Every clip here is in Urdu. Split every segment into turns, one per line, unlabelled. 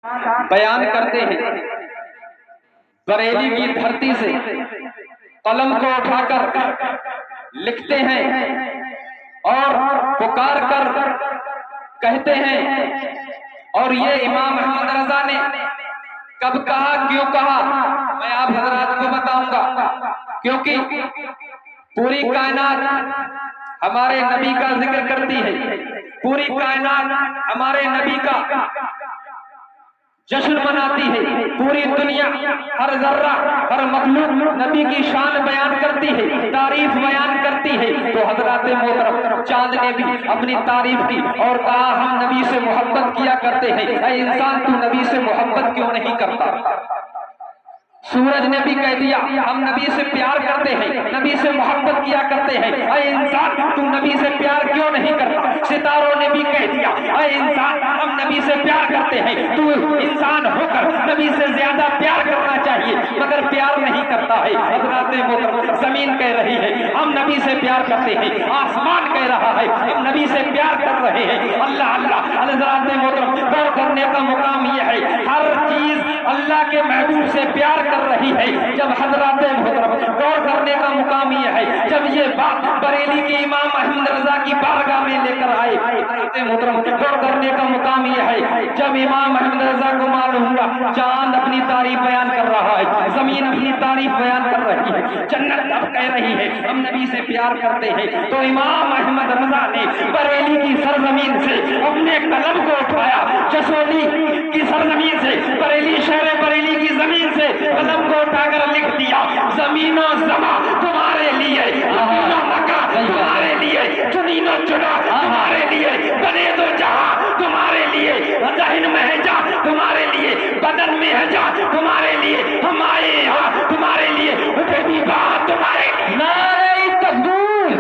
بیان کرتے ہیں، بریلی کی دھرتی سے قلم کو اٹھا کر لکھتے ہیں اور پکار کر کہتے ہیں۔ اور یہ امام احمد رضا نے کب کہا، کیوں کہا، میں آپ حضرات کو بتاؤں گا۔ کیونکہ پوری کائنات ہمارے نبی کا ذکر کرتی ہے، پوری کائنات ہمارے نبی کا جشن مناتی ہے، پوری دنیا ہر ذرہ ہر مخلوق نبی کی شان بیان کرتی ہے، تعریف بیان کرتی ہے۔ تو حضرات محترم چاند نے بھی اپنی تعریف کی اور کہا ہم نبی سے محبت کیا کرتے ہیں، اے انسان تو نبی سے محبت کیوں نہیں کرتا؟ سورج نے بھی کہہ دیا ہم نبی سے پیار کرتے ہیں، نبی سے محبت کیا کرتے ہیں، اے انسان تو نبی سے پیار کیوں نہیں کرتا؟ ستاروں نے بھی کہہ دیا اے انسان ہم نبی سے پیار کرتے ہیں، تو انسان ہو کر نبی سے زیادہ پیار کرنا چاہیے مگر پیار نہیں کرتا ہے۔ حضرات محترم زمین کہہ رہی ہے ہم نبی سے پیار کرتے ہیں، آسمان کہہ رہا ہے ہم نبی سے پیار کر رہے ہیں۔ اللہ اللہ حضرات محترم غور کرنے کا مقام یہ ہے، ہر چیز اللہ کے محبوب سے پیار کر رہی ہے۔ جب حضرات محترم غور کرنے کا مقام یہ ہے، جب یہ بات بریلی کے امام احمد رضا کی بارگاہ میں لے کر آئے، حضرات محترم غور کرنے کا مقام یہ ہے، جب امام احمد رضا کو معلوم ہوا چاند اپنی تعریف بیان کر رہا ہے، زمین اپنی تعریف بیان کر رہی ہے، جنت اب کہہ رہی ہے ہم نبی سے پیار کرتے ہیں، تو امام احمد رضا نے بریلی کی سرزمین سے اپنے قلم کو اٹھایا، جسولی کی سرزمین سے، بریلی شہر بریلی کی زمین سے قلم کو اٹھا کر لکھ دیا زمین و زمان تمہارے لیے، زمین و مکان تمہارے لیے، چنین و چنا تمہارے لیے، بنے دو جہاں تمہارے لیے، ذہن میں ہے جا تمہارے لیے، بدن میں ہے جا تمہارے لیے، ہم آئے یہاں تمہارے لیے، اٹھے بھی بات تمہارے لیے۔
نعرہ تکبیر،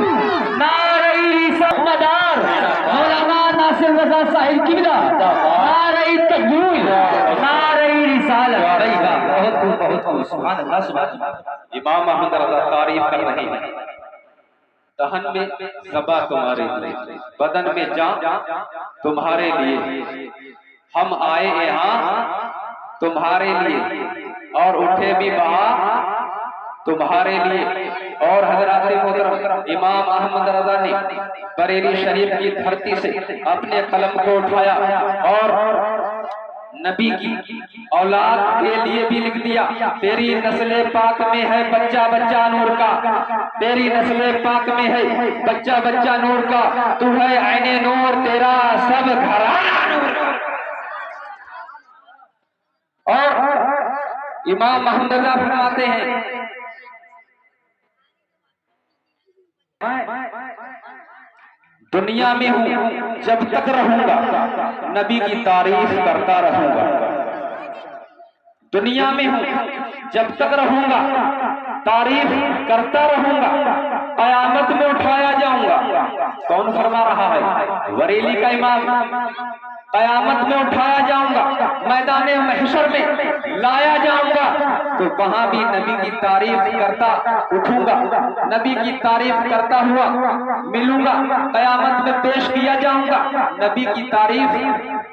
نعرہ رسالت مدار مولانا ناصر رضا صاحب قبلہ، نعرہ تکبیر، نعرہ رسالت۔ بہت خوب، سبحان اللہ سبحان اللہ۔
امام احمد رضا تعریف کر رہے ہیں، دہن میں زبا تمہارے لیے، بدن میں جان تمہارے لیے، ہم آئے یہاں تمہارے لیے اور اٹھے بھی وہاں تمہارے لیے۔ اور حضرات محترم امام احمد رضا نے بریلی شریف کی دھرتی سے اپنے قلم کو اٹھایا اور نبی کی اولاد کے لیے بھی لکھ دیا، تیری نسل پاک میں ہے بچہ بچہ نور کا، تیری نسل پاک میں ہے بچہ بچہ نور کا، تو ہے عین نور تیرا سب گھرانہ نور کا۔ اور امام محمد رضا فرماتے ہیں دنیا میں ہوں جب تک رہوں گا نبی کی تعریف کرتا رہوں گا، دنیا میں ہوں جب تک رہوں گا تعریف کرتا رہوں گا، قیامت میں اٹھایا جاؤں گا۔ کون فرما رہا ہے؟ بریلی کا امام۔ قیامت میں اٹھایا جاؤں گا، میدان محشر میں لایا جاؤں گا، تو وہاں بھی نبی کی تعریف کرتا اٹھوں گا، نبی کی تعریف کرتا ہوا ملوں گا، قیامت میں پیش کیا جاؤں گا، نبی کی تعریف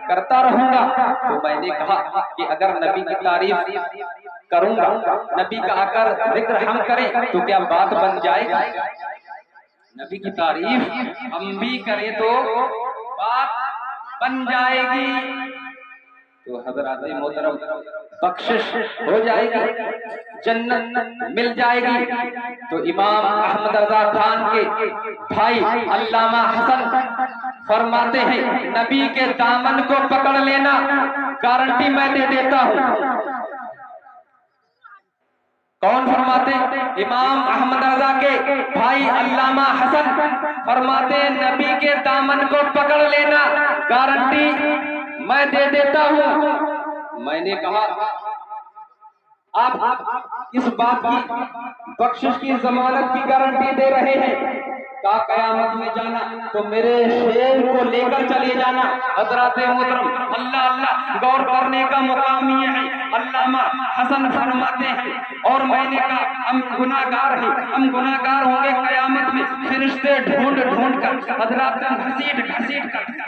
کرتا رہوں گا۔ تو میں نے کہا کہ اگر نبی کی تعریف کروں گا، نبی کا اگر ذکر ہم کریں تو کیا بات بن جائے گی؟ نبی کی تعریف ہم بھی کریں تو بات بن جائے گی، تو حضرات محترم بخشش ہو جائے گی، جنت مل جائے گی۔ تو امام احمد رضا خان کے بھائی علامہ حسن فرماتے ہیں نبی کے دامن کو پکڑ لینا گارنٹی میں دے دیتا ہوں۔ کون فرماتے؟ امام احمد رضا کے بھائی علامہ حسن فرماتے ہیں نبی کے دامن کو پکڑ لینا گارنٹی میں دے دیتا ہوں۔ میں نے کہا آپ اس بات کی بخشش کی ضمانت کی گارنٹی دے رہے ہیں، کہا قیامت میں جانا تو میرے شیر کو لے کر چلے جانا۔ حضرات محترم اللہ اللہ غور کرنے کا مقام یہ ہے، علامہ حسن فرماتے ہیں اور میں نے کہا ہم گناہگار ہیں، ہم گناہگار ہوں گے قیامت میں، فرشتے ڈھونڈ ڈھونڈ کر حضرات گھسیٹ گھسیٹ کر